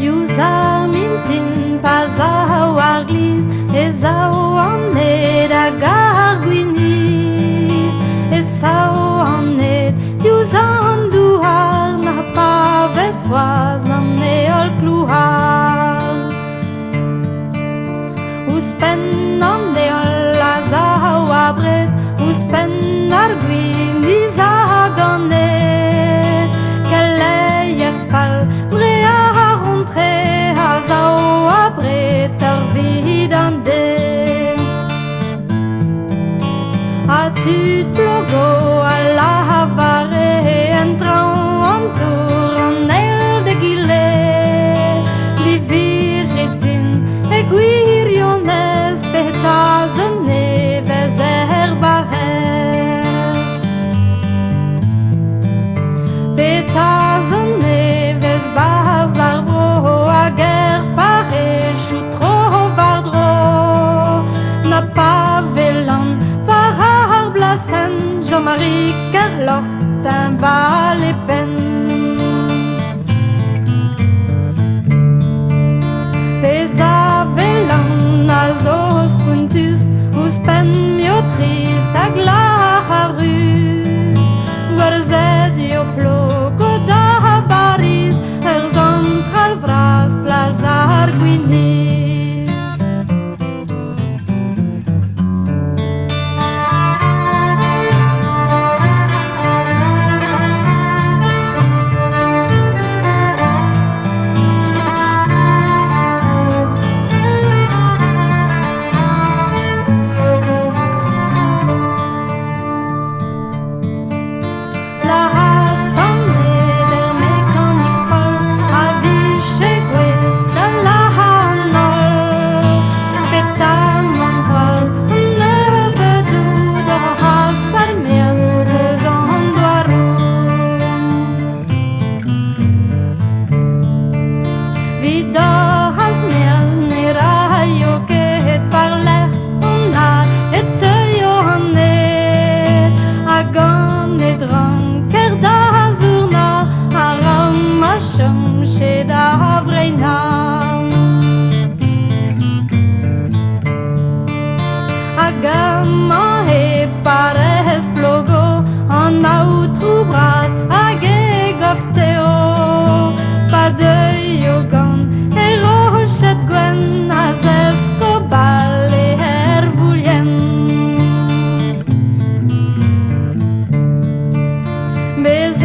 Iusa mintin pas a war glis, ez ao anet a gargouiniz, ez ao anet iusa an douar, na pa vez c'hoaz an eol klouar. Ouspenn an eol a zao a bret, ouspenn ar gwiniz a ganet, kelei e fall bre a rentre a zao a bret ar vid an den. A tud plogo a lavare entran an tour an el de gilet, liviretin e gwirionez petaz an nevez barrez. Petaz an nevez barz ar vro a ger pare choutro vardro, na pa velan var ar blasen, Jean-Marie Carloch d'un val e pen. Pez a velan a zos puntus, ouspenn mio trist a glach a ruz, gwarzet io plogo da bariz, ur zon kral vraz plaz ar gwiniz. La hasanet er mekanik fol, a viche gwez da la hanol. Petam an c'hoaz an nebedoù da has ar meaz eus an doaroù. Vid has meaz ne raio ket parler an a et teuio anet, hag an edran ker da zourna a ram ma chom chet da vreina. Hag ma e parez plogo an aotrou bras hag e gofteo, pa deuio gant e rochet gwen a zesko bal e er voulien. Bez